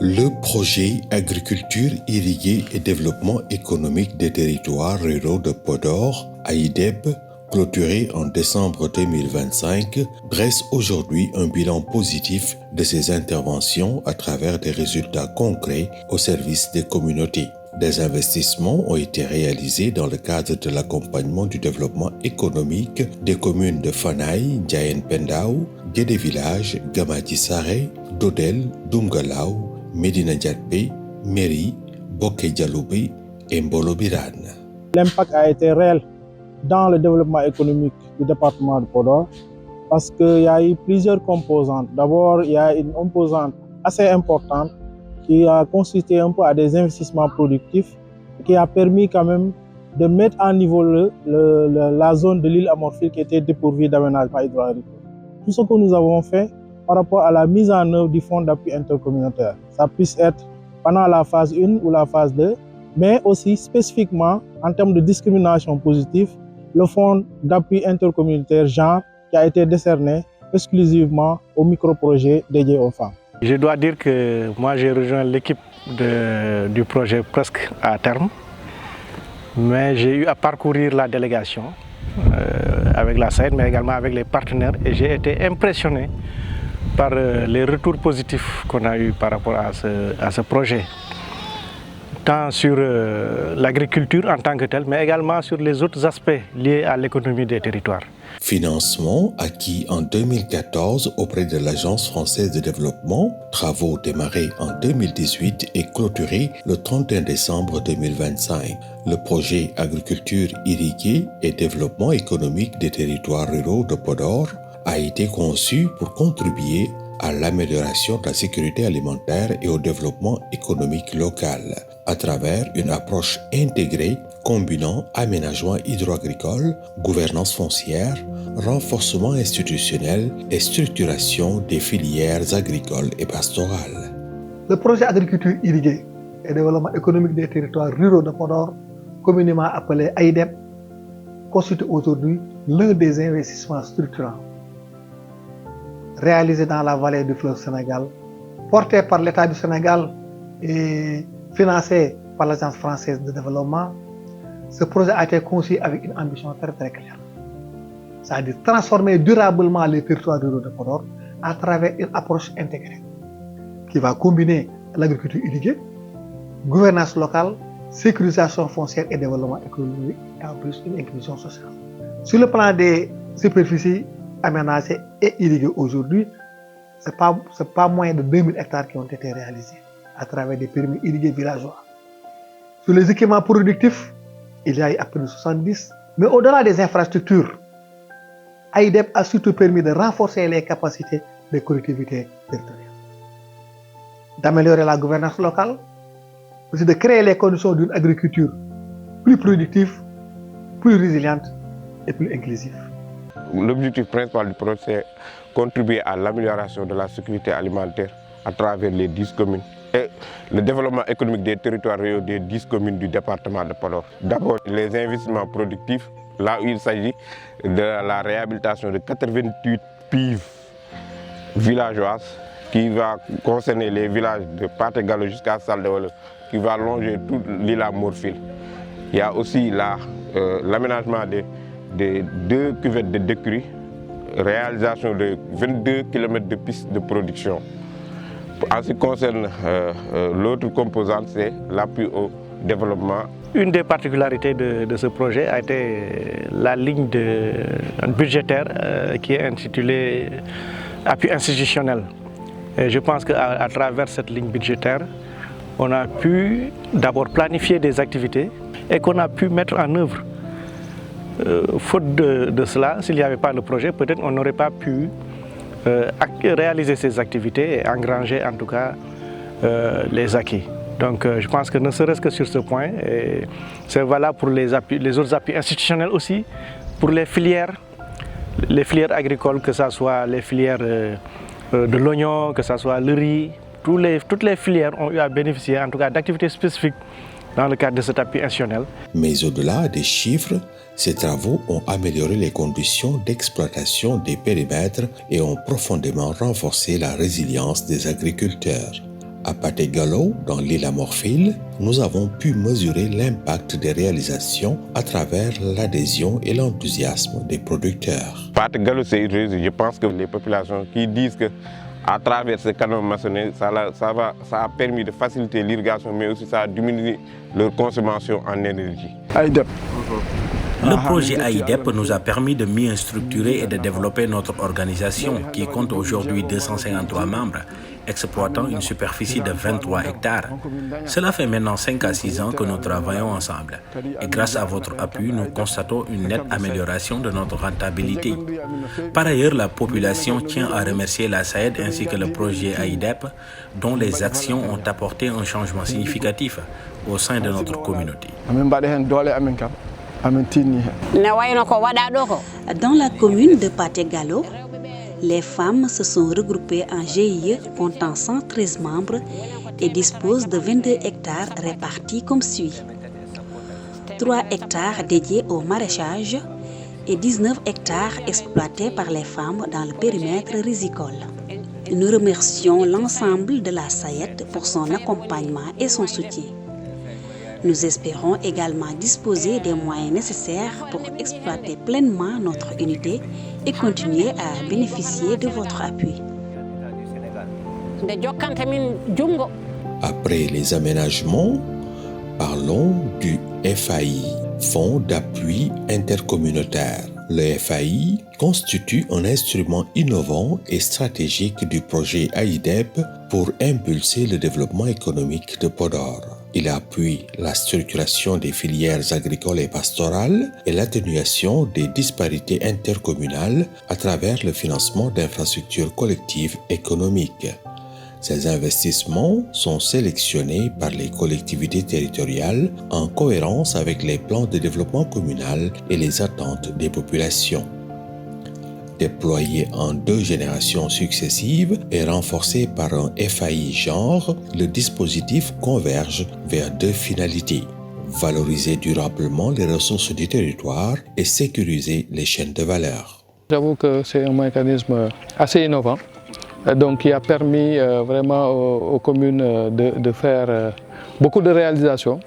Le projet Agriculture irriguée et développement économique des territoires ruraux de Podor, AIDEP, clôturé en décembre 2025, dresse aujourd'hui un bilan positif de ses interventions à travers des résultats concrets au service des communautés. Des investissements ont été réalisés dans le cadre de l'accompagnement du développement économique des communes de Fanaï, Ndiayen Pendao, Guédé Village, Gamadji Saré, Dodel, Doumgalaw, Medina Ndiatpé, Méri, Boké Dialoubé et Mbolo Birane. L'impact a été réel dans le développement économique du département de Podor parce qu'il y a eu plusieurs composantes. D'abord, il y a une composante assez importante qui a consisté un peu à des investissements productifs qui a permis quand même de mettre à niveau la zone de l'île Amorphile qui était dépourvue d'aménagement hydraulique. Tout ce que nous avons fait par rapport à la mise en œuvre du fonds d'appui intercommunautaire, ça puisse être pendant la phase 1 ou la phase 2, mais aussi spécifiquement en termes de discrimination positive, le fonds d'appui intercommunautaire genre qui a été décerné exclusivement aux microprojets dédiés aux femmes. Je dois dire que moi j'ai rejoint l'équipe du projet presque à terme, mais j'ai eu à parcourir la délégation avec la SAID, mais également avec les partenaires, et j'ai été impressionné par les retours positifs qu'on a eu par rapport à ce projet, tant sur l'agriculture en tant que telle, mais également sur les autres aspects liés à l'économie des territoires. Financement acquis en 2014 auprès de l'Agence française de développement, travaux démarrés en 2018 et clôturés le 31 décembre 2025. Le projet Agriculture irriguée et développement économique des territoires ruraux de Podor a été conçu pour contribuer à l'amélioration de la sécurité alimentaire et au développement économique local, à travers une approche intégrée combinant aménagement hydro-agricole, gouvernance foncière, renforcement institutionnel et structuration des filières agricoles et pastorales. Le projet Agriculture irriguée et développement économique des territoires ruraux de Podor, communément appelé AIDEP, constitue aujourd'hui l'un des investissements structurants réalisé dans la vallée du fleuve Sénégal, porté par l'État du Sénégal et financé par l'Agence française de développement. Ce projet a été conçu avec une ambition très claire, c'est-à-dire transformer durablement les territoires ruraux de Podor à travers une approche intégrée qui va combiner l'agriculture irriguée, gouvernance locale, sécurisation foncière et développement économique, et en plus une inclusion sociale. Sur le plan des superficies aménagées et irriguées aujourd'hui, ce n'est pas moins de 2000 hectares qui ont été réalisés à travers des périmètres irrigués villageois. Sur les équipements productifs, il y a eu à peu de 70, mais au-delà des infrastructures, AIDEP a surtout permis de renforcer les capacités des collectivités territoriales, d'améliorer la gouvernance locale, aussi de créer les conditions d'une agriculture plus productive, plus résiliente et plus inclusive. L'objectif principal du projet, c'est contribuer à l'amélioration de la sécurité alimentaire à travers les 10 communes et le développement économique des territoires ruraux des 10 communes du département de Podor. D'abord, les investissements productifs, là où il s'agit de la réhabilitation de 88 pives villageoises qui va concerner les villages de Pategalo jusqu'à Saldewale, qui va longer toute l'île Amorphile. Il y a aussi l'aménagement des 2 cuvettes de décrue, réalisation de 22 km de pistes de production. En ce qui concerne l'autre composante, c'est l'appui au développement. Une des particularités de ce projet a été la ligne budgétaire qui est intitulée appui institutionnel. Et je pense qu'à travers cette ligne budgétaire, on a pu d'abord planifier des activités et qu'on a pu mettre en œuvre. Faute de cela, s'il n'y avait pas le projet, peut-être on n'aurait pas pu réaliser ces activités et engranger en tout cas les acquis. Donc je pense que ne serait-ce que sur ce point, c'est valable pour les autres appuis institutionnels aussi, pour les filières agricoles, que ce soit les filières de l'oignon, que ce soit le riz, toutes les filières ont eu à bénéficier en tout cas d'activités spécifiques dans le cadre de cet appui institutionnel. Mais au-delà des chiffres, ces travaux ont amélioré les conditions d'exploitation des périmètres et ont profondément renforcé la résilience des agriculteurs. À Pathé-Gallo, dans l'île Morphile, nous avons pu mesurer l'impact des réalisations à travers l'adhésion et l'enthousiasme des producteurs. Pathé-Gallo, c'est une réussite. Je pense que les populations qui disent que à travers ce canon maçonné, ça a permis de faciliter l'irrigation, mais aussi ça a diminué leur consommation en énergie. Le projet AIDEP nous a permis de mieux structurer et de développer notre organisation qui compte aujourd'hui 253 membres, exploitant une superficie de 23 hectares. Cela fait maintenant 5 à 6 ans que nous travaillons ensemble. Et grâce à votre appui, nous constatons une nette amélioration de notre rentabilité. Par ailleurs, la population tient à remercier la SAED ainsi que le projet AIDEP, dont les actions ont apporté un changement significatif au sein de notre communauté. Dans la commune de Pathé-Gallo, les femmes se sont regroupées en GIE comptant 113 membres et disposent de 22 hectares répartis comme suit. 3 hectares dédiés au maraîchage et 19 hectares exploités par les femmes dans le périmètre risicole. Nous remercions l'ensemble de la SAED pour son accompagnement et son soutien. Nous espérons également disposer des moyens nécessaires pour exploiter pleinement notre unité et continuer à bénéficier de votre appui. Après les aménagements, parlons du FAI, Fonds d'appui intercommunautaire. Le FAI constitue un instrument innovant et stratégique du projet AIDEP pour impulser le développement économique de Podor. Il appuie la structuration des filières agricoles et pastorales et l'atténuation des disparités intercommunales à travers le financement d'infrastructures collectives économiques. Ces investissements sont sélectionnés par les collectivités territoriales en cohérence avec les plans de développement communal et les attentes des populations. Déployé en 2 générations successives et renforcé par un FAI genre, le dispositif converge vers 2 finalités: valoriser durablement les ressources du territoire et sécuriser les chaînes de valeur. J'avoue que c'est un mécanisme assez innovant, donc qui a permis vraiment aux communes de faire beaucoup de réalisations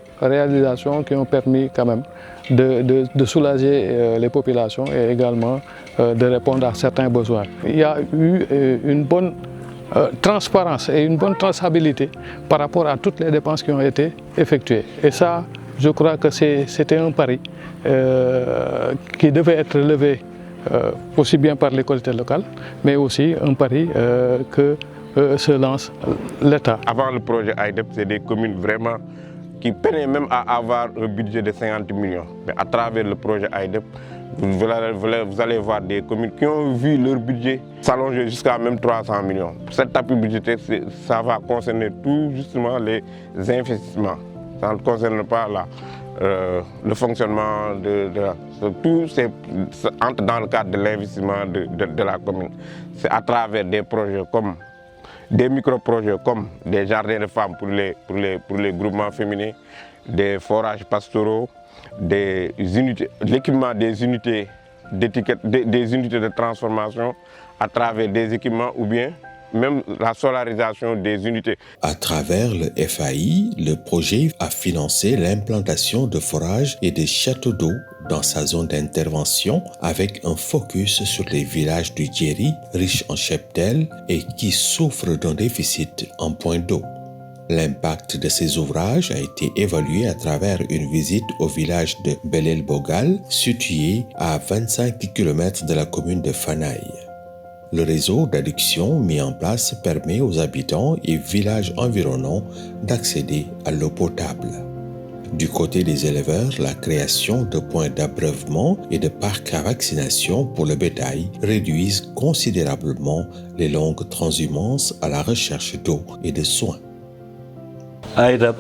qui ont permis quand même de soulager les populations et également de répondre à certains besoins. Il y a eu une bonne transparence et une bonne traçabilité par rapport à toutes les dépenses qui ont été effectuées. Et ça, je crois que c'était un pari qui devait être relevé aussi bien par les collectivités locales, mais aussi un pari que se lance l'État. Avant le projet AIDEP, c'est des communes vraiment qui peinaient même à avoir un budget de 50 millions. Mais à travers le projet AIDEP, vous allez voir des communes qui ont vu leur budget s'allonger jusqu'à même 300 millions. Cet appui budgétaire, ça va concerner tout justement les investissements. Ça ne concerne pas le fonctionnement tout entre dans le cadre de l'investissement de la commune. C'est à travers des projets comme des micro-projets comme des jardins de femmes pour les groupements féminins, des forages pastoraux, l'équipement des unités d'étiquette, des unités de transformation à travers des équipements ou bien même la solarisation des unités. À travers le FAI, le projet a financé l'implantation de forages et de châteaux d'eau dans sa zone d'intervention avec un focus sur les villages du Djeri, riches en cheptels et qui souffrent d'un déficit en point d'eau. L'impact de ces ouvrages a été évalué à travers une visite au village de Belel-Bogal, situé à 25 km de la commune de Fanaï. Le réseau d'adduction mis en place permet aux habitants et villages environnants d'accéder à l'eau potable. Du côté des éleveurs, la création de points d'abreuvement et de parcs à vaccination pour le bétail réduisent considérablement les longues transhumances à la recherche d'eau et de soins. AIDEP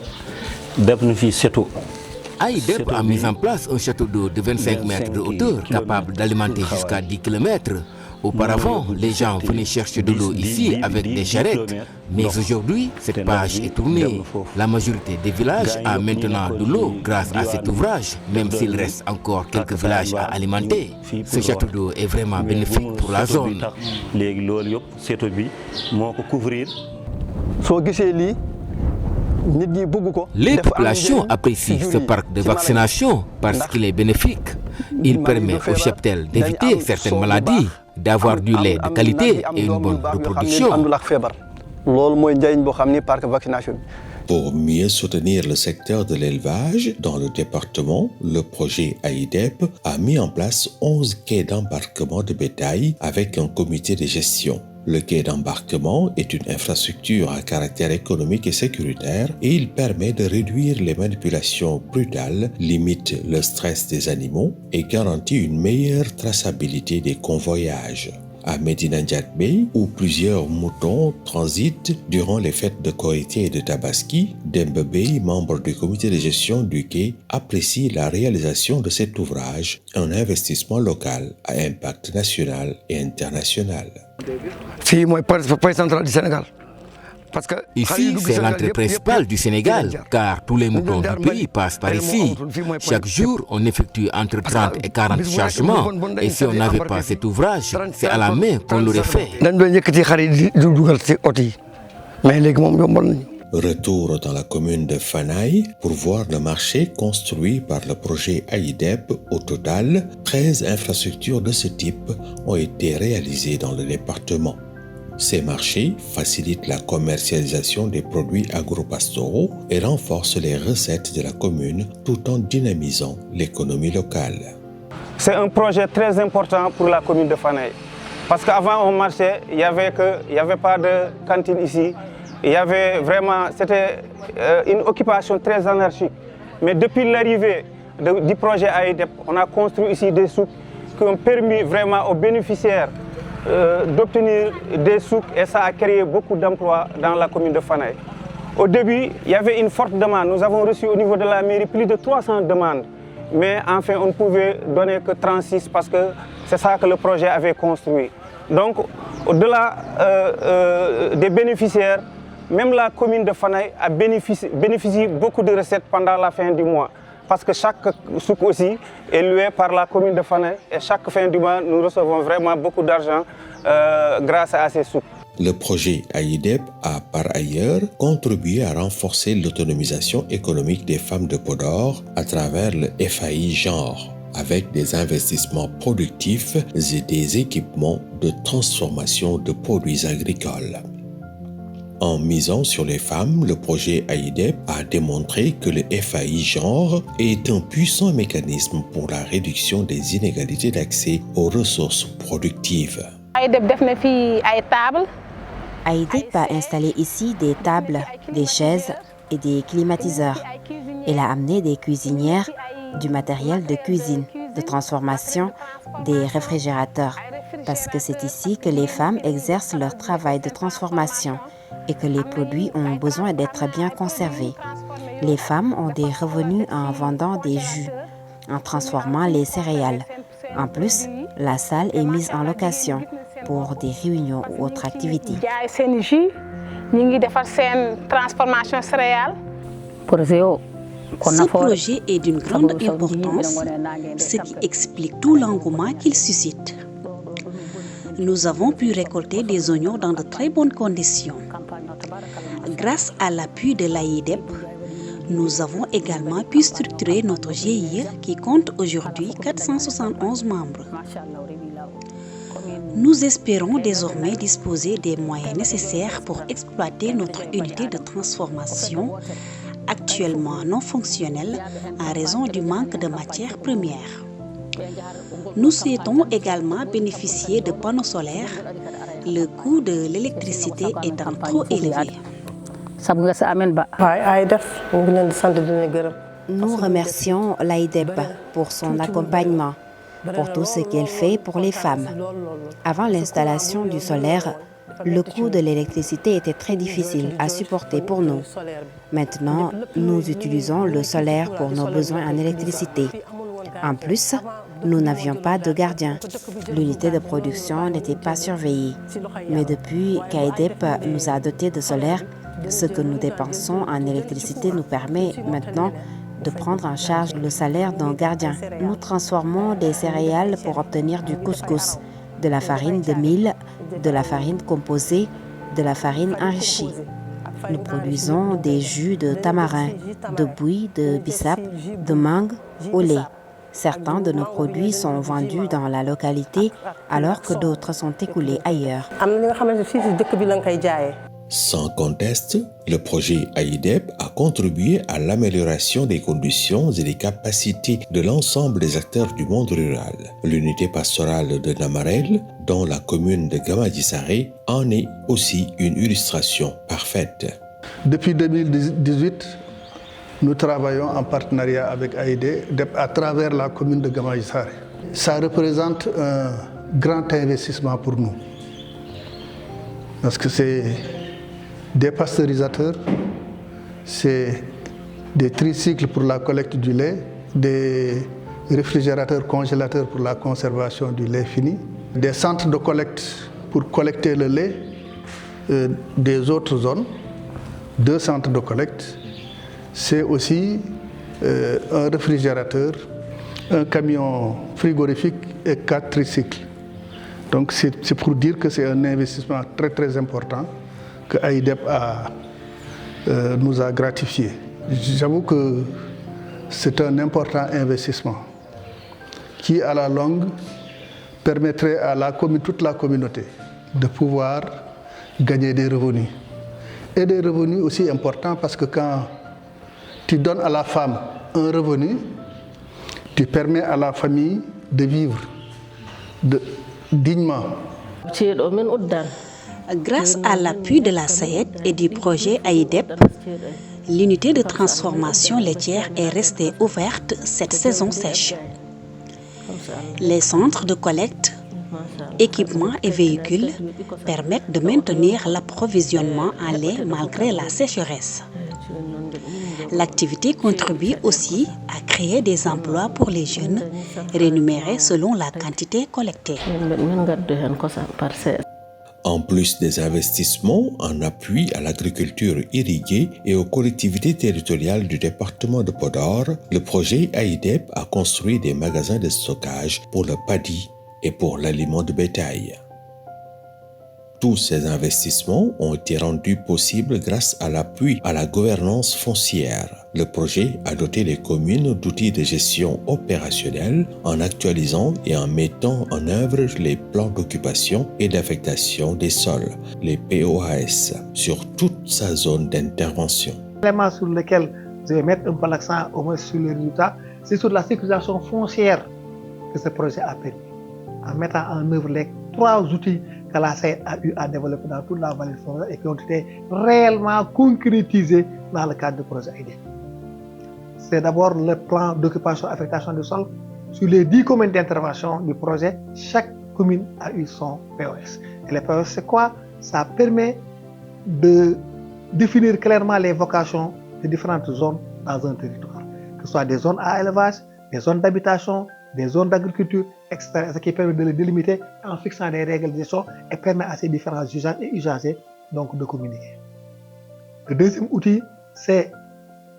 a mis en place un château d'eau de 25 mètres de hauteur capable d'alimenter jusqu'à 10 km. Auparavant, les gens venaient chercher de l'eau ici avec des charrettes, mais aujourd'hui, cette page est tournée. La majorité des villages a maintenant de l'eau grâce à cet ouvrage, même s'il reste encore quelques villages à alimenter. Ce château d'eau est vraiment bénéfique pour la zone. Les populations apprécient ce parc de vaccination parce qu'il est bénéfique. Il permet aux cheptels d'éviter certaines maladies, d'avoir du lait de qualité et une bonne reproduction. Pour mieux soutenir le secteur de l'élevage dans le département, le projet AIDEP a mis en place 11 quais d'embarquement de bétail avec un comité de gestion. Le quai d'embarquement est une infrastructure à caractère économique et sécuritaire et il permet de réduire les manipulations brutales, limite le stress des animaux et garantit une meilleure traçabilité des convoyages. À Medina Ndiaye, où plusieurs moutons transitent durant les fêtes de Korité et de Tabaski, Demba Bey, membre du comité de gestion du quai, apprécie la réalisation de cet ouvrage, un investissement local à impact national et international. Ici, c'est l'entrée principale du Sénégal, car tous les moutons du pays passent par ici. Chaque jour, on effectue entre 30 et 40 chargements. Et si on n'avait pas cet ouvrage, c'est à la main qu'on l'aurait fait. Retour dans la commune de Fanaye pour voir le marché construit par le projet AIDEP. Au total, 13 infrastructures de ce type ont été réalisées dans le département. Ces marchés facilitent la commercialisation des produits agropastoraux et renforcent les recettes de la commune tout en dynamisant l'économie locale. C'est un projet très important pour la commune de Fanaye. Parce qu'avant on marchait, il n'y avait pas de cantine ici. Il y avait vraiment, c'était une occupation très anarchique. Mais depuis l'arrivée du projet AIDEP, on a construit ici des souks qui ont permis vraiment aux bénéficiaires d'obtenir des souks et ça a créé beaucoup d'emplois dans la commune de Fanaye. Au début, il y avait une forte demande. Nous avons reçu au niveau de la mairie plus de 300 demandes. Mais enfin, on ne pouvait donner que 36 parce que c'est ça que le projet avait construit. Donc, au-delà des bénéficiaires, même la commune de Fanaye a bénéficié beaucoup de recettes pendant la fin du mois. Parce que chaque souk aussi est loué par la commune de Fanaye et chaque fin du mois, nous recevons vraiment beaucoup d'argent grâce à ces souks. Le projet AIDEP a par ailleurs contribué à renforcer l'autonomisation économique des femmes de Podor à travers le FAI Genre, avec des investissements productifs et des équipements de transformation de produits agricoles. En misant sur les femmes, le projet AIDEP a démontré que le FAI Genre est un puissant mécanisme pour la réduction des inégalités d'accès aux ressources productives. AIDEP a installé ici des tables, des chaises et des climatiseurs. Il a amené des cuisinières, du matériel de cuisine, de transformation, des réfrigérateurs. Parce que c'est ici que les femmes exercent leur travail de transformation et que les produits ont besoin d'être bien conservés. Les femmes ont des revenus en vendant des jus, en transformant les céréales. En plus, la salle est mise en location pour des réunions ou autres activités. Ce projet est d'une grande importance, ce qui explique tout l'engouement qu'il suscite. Nous avons pu récolter des oignons dans de très bonnes conditions. Grâce à l'appui de l'AIDEP, nous avons également pu structurer notre GIE qui compte aujourd'hui 471 membres. Nous espérons désormais disposer des moyens nécessaires pour exploiter notre unité de transformation, actuellement non fonctionnelle en raison du manque de matières premières. Nous souhaitons également bénéficier de panneaux solaires, le coût de l'électricité étant trop élevé. Nous remercions l'AIDEP pour son accompagnement, pour tout ce qu'elle fait pour les femmes. Avant l'installation du solaire, le coût de l'électricité était très difficile à supporter pour nous. Maintenant, nous utilisons le solaire pour nos besoins en électricité. En plus, nous n'avions pas de gardien. L'unité de production n'était pas surveillée. Mais depuis qu'AIDEP nous a dotés de solaire, ce que nous dépensons en électricité nous permet maintenant de prendre en charge le salaire d'un gardien. Nous transformons des céréales pour obtenir du couscous, de la farine de mil, de la farine composée, de la farine enrichie. Nous produisons des jus de tamarin, de buis, de bissap, de mangue au lait. Certains de nos produits sont vendus dans la localité alors que d'autres sont écoulés ailleurs. Sans conteste, le projet AIDEP a contribué à l'amélioration des conditions et des capacités de l'ensemble des acteurs du monde rural. L'unité pastorale de Namarel, dont la commune de Gamadji-Sarré, en est aussi une illustration parfaite. Depuis 2018, nous travaillons en partenariat avec AIDEP à travers la commune de Gamadji-Sarré. Ça représente un grand investissement pour nous, parce que c'est des pasteurisateurs, c'est des tricycles pour la collecte du lait, des réfrigérateurs congélateurs pour la conservation du lait fini, des centres de collecte pour collecter le lait des autres zones, 2 centres de collecte, c'est aussi un réfrigérateur, un camion frigorifique et 4 tricycles. Donc c'est pour dire que c'est un investissement très très important que AIDEP nous a gratifié. J'avoue que c'est un important investissement qui, à la longue, permettrait à toute la communauté de pouvoir gagner des revenus. Et des revenus aussi importants parce que quand tu donnes à la femme un revenu, tu permets à la famille de vivre dignement. Grâce à l'appui de la SAED et du projet AIDEP, l'unité de transformation laitière est restée ouverte cette saison sèche. Les centres de collecte, équipements et véhicules permettent de maintenir l'approvisionnement en lait malgré la sécheresse. L'activité contribue aussi à créer des emplois pour les jeunes, rémunérés selon la quantité collectée. En plus des investissements en appui à l'agriculture irriguée et aux collectivités territoriales du département de Podor, le projet AIDEP a construit des magasins de stockage pour le paddy et pour l'aliment de bétail. Tous ces investissements ont été rendus possibles grâce à l'appui à la gouvernance foncière. Le projet a doté les communes d'outils de gestion opérationnelle en actualisant et en mettant en œuvre les plans d'occupation et d'affectation des sols, les POAS, sur toute sa zone d'intervention. L'élément sur lequel je vais mettre un peu l'accent, au moins sur les résultats, c'est sur la sécurisation foncière que ce projet a permis, en mettant en œuvre les 3 outils que la SAED a eu à développer dans toute la vallée de Sonora et qui ont été réellement concrétisés dans le cadre du projet AIDEP. C'est d'abord le plan d'occupation et affectation du sol. Sur les 10 communes d'intervention du projet, chaque commune a eu son POS. Et le POS, c'est quoi? Ça permet de définir clairement les vocations des différentes zones dans un territoire, que ce soit des zones à élevage, des zones d'habitation, des zones d'agriculture, etc., ce qui permet de les délimiter en fixant des règles de gestion et permet à ces différents usages et usagers donc, de communiquer. Le deuxième outil, c'est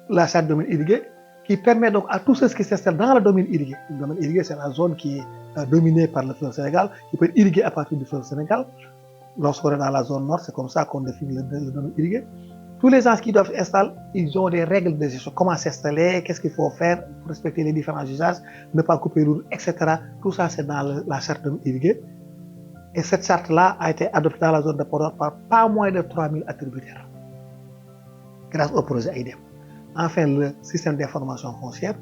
la charte domaine irrigué, qui permet donc à tous ceux qui s'installent dans le domaine irrigué. Le domaine irrigué, c'est la zone qui est dominée par le fleuve Sénégal, qui peut être irriguée à partir du fleuve Sénégal. Lorsqu'on est dans la zone nord, c'est comme ça qu'on définit le domaine irrigué. Tous les gens qui doivent s'installer, ils ont des règles de gestion. Comment s'installer, qu'est-ce qu'il faut faire pour respecter les différents usages, ne pas couper l'eau, etc. Tout ça, c'est dans la charte domaine irrigué. Et cette charte-là a été adoptée dans la zone de Podor par pas moins de 3000 attributaires, grâce au projet AIDEP. Enfin, le système d'information foncière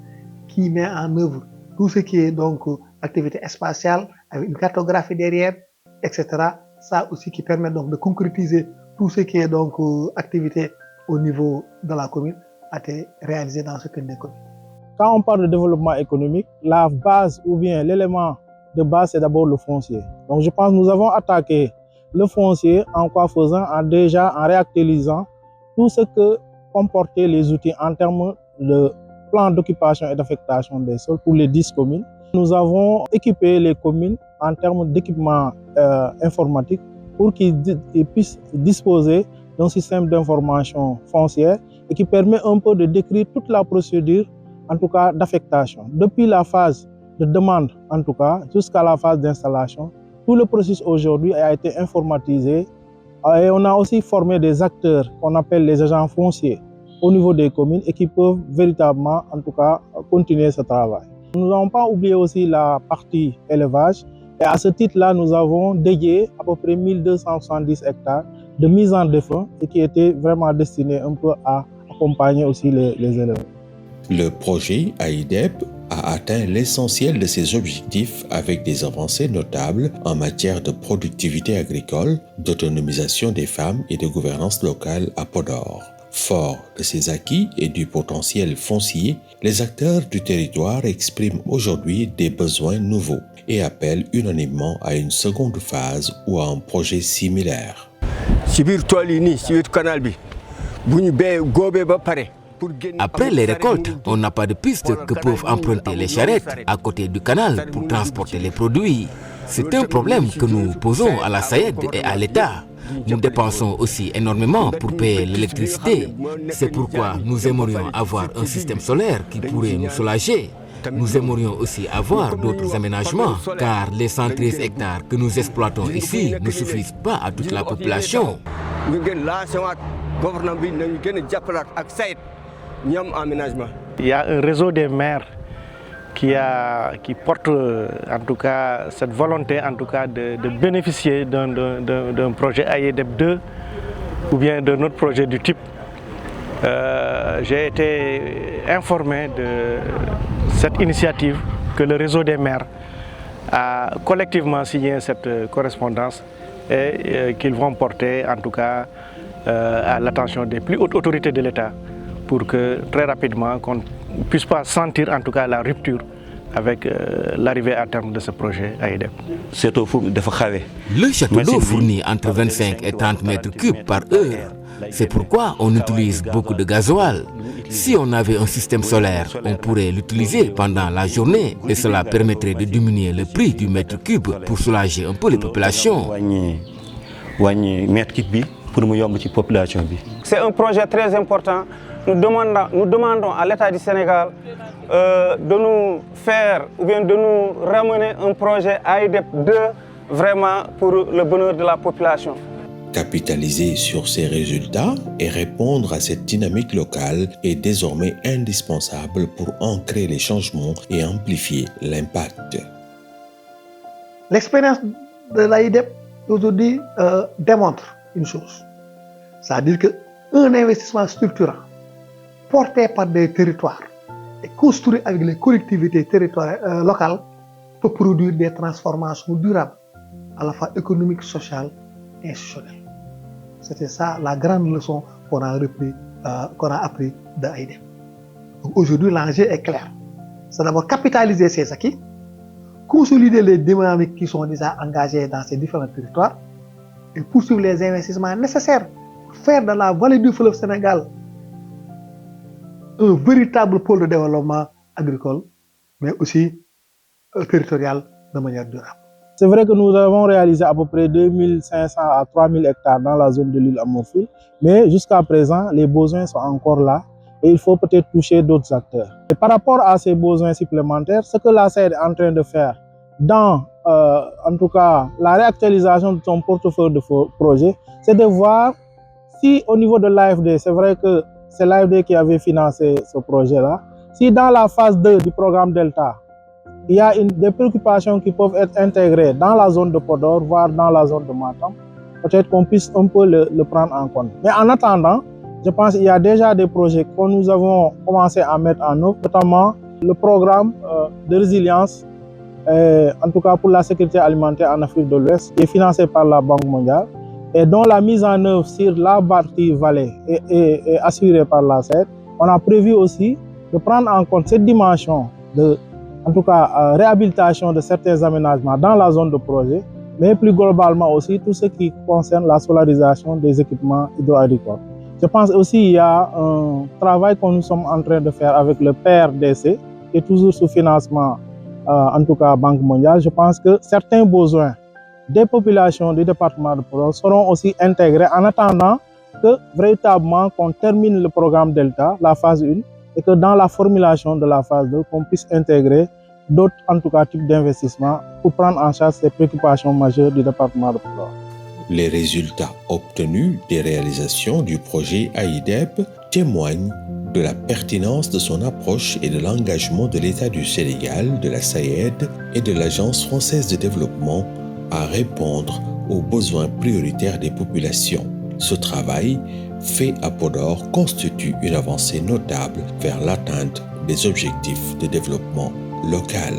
qui met en œuvre tout ce qui est donc activité spatiale, avec une cartographie derrière, etc. Ça aussi qui permet donc de concrétiser tout ce qui est donc activité au niveau de la commune a été réalisé dans chacune des communes. Quand on parle de développement économique, la base ou bien l'élément de base, c'est d'abord le foncier. Donc je pense que nous avons attaqué le foncier en quoi faisant? En réactualisant tout ce que comportaient les outils en termes de plan d'occupation et d'affectation des sols pour les 10 communes. Nous avons équipé les communes en termes d'équipement informatique pour qu'ils puissent disposer d'un système d'information foncière et qui permet un peu de décrire toute la procédure, en tout cas d'affectation. Depuis la phase de demande, en tout cas, jusqu'à la phase d'installation, tout le processus aujourd'hui a été informatisé Et on a aussi formé des acteurs qu'on appelle les agents fonciers au niveau des communes et qui peuvent véritablement, en tout cas, continuer ce travail. Nous n'avons pas oublié aussi la partie élevage. Et à ce titre-là, nous avons dédié à peu près 1270 hectares de mise en défense et qui étaient vraiment destinés un peu à accompagner aussi les éleveurs. Le projet AIDEP a atteint l'essentiel de ses objectifs avec des avancées notables en matière de productivité agricole, d'autonomisation des femmes et de gouvernance locale à Podor. Fort de ces acquis et du potentiel foncier, les acteurs du territoire expriment aujourd'hui des besoins nouveaux et appellent unanimement à une seconde phase ou à un projet similaire. Après les récoltes, on n'a pas de piste que peuvent emprunter les charrettes à côté du canal pour transporter les produits. C'est un problème que nous posons à la SAED et à l'État. Nous dépensons aussi énormément pour payer l'électricité. C'est pourquoi nous aimerions avoir un système solaire qui pourrait nous soulager. Nous aimerions aussi avoir d'autres aménagements, car les 113 hectares que nous exploitons ici ne suffisent pas à toute la population. Il y a un réseau des maires qui porte en tout cas cette volonté en tout cas de bénéficier d'un projet AIDEP 2 ou bien d'un autre projet du type. J'ai été informé de cette initiative que le réseau des maires a collectivement signé cette correspondance et qu'ils vont porter en tout cas à l'attention des plus hautes autorités de l'État pour que très rapidement qu'on ne puisse pas sentir en tout cas la rupture avec l'arrivée à terme de ce projet AIDEP. Le château d'eau fournit entre 25 et 30 mètres cubes par heure. C'est pourquoi on utilise beaucoup de gasoil. Si on avait un système solaire, on pourrait l'utiliser pendant la journée et cela permettrait de diminuer le prix du mètre cube pour soulager un peu les populations. C'est un projet très important. Nous demandons à l'État du Sénégal de nous faire ou bien de nous ramener un projet AIDEP 2 vraiment pour le bonheur de la population. Capitaliser sur ces résultats et répondre à cette dynamique locale est désormais indispensable pour ancrer les changements et amplifier l'impact. L'expérience de l'AIDEP aujourd'hui démontre une chose, c'est-à-dire qu'un investissement structurant porté par des territoires et construit avec les collectivités territoriales locales peut produire des transformations durables à la fois économiques, sociales et institutionnelles. C'était ça la grande leçon qu'on a appris de AIDEP. Aujourd'hui, l'enjeu est clair. C'est d'abord capitaliser ces acquis, consolider les dynamiques qui sont déjà engagées dans ces différents territoires et poursuivre les investissements nécessaires pour faire de la vallée du fleuve Sénégal un véritable pôle de développement agricole, mais aussi territorial de manière durable. C'est vrai que nous avons réalisé à peu près 2500 à 3000 hectares dans la zone de l'île Amorphile, mais jusqu'à présent, les besoins sont encore là et il faut peut-être toucher d'autres acteurs. Et par rapport à ces besoins supplémentaires, ce que la SAED est en train de faire dans, en tout cas, la réactualisation de son portefeuille de projets, c'est de voir si au niveau de l'AFD, c'est vrai que c'est l'AFD qui avait financé ce projet-là, si dans la phase 2 du programme Delta, il y a des préoccupations qui peuvent être intégrées dans la zone de Podor, voire dans la zone de Matam, peut-être qu'on puisse un peu le prendre en compte. Mais en attendant, je pense qu'il y a déjà des projets que nous avons commencé à mettre en œuvre, notamment le programme de résilience, en tout cas pour la sécurité alimentaire en Afrique de l'Ouest, qui est financé par la Banque mondiale, et dont la mise en œuvre sur la partie vallée est assurée par la SAED. On a prévu aussi de prendre en compte cette dimension de, en tout cas, réhabilitation de certains aménagements dans la zone de projet, mais plus globalement aussi tout ce qui concerne la solarisation des équipements hydro-agricoles. Je pense aussi qu'il y a un travail que nous sommes en train de faire avec le PRDC, qui est toujours sous financement, en tout cas Banque mondiale. Je pense que certains besoins des populations du département de Podor seront aussi intégrés en attendant que véritablement qu'on termine le programme Delta, la phase 1, et que dans la formulation de la phase 2, qu'on puisse intégrer d'autres, en tout cas, types d'investissements pour prendre en charge ces préoccupations majeures du département de Podor. Les résultats obtenus des réalisations du projet AIDEP témoignent de la pertinence de son approche et de l'engagement de l'État du Sénégal, de la SAED et de l'Agence française de développement à répondre aux besoins prioritaires des populations. Ce travail, fait à Podor, constitue une avancée notable vers l'atteinte des objectifs de développement local.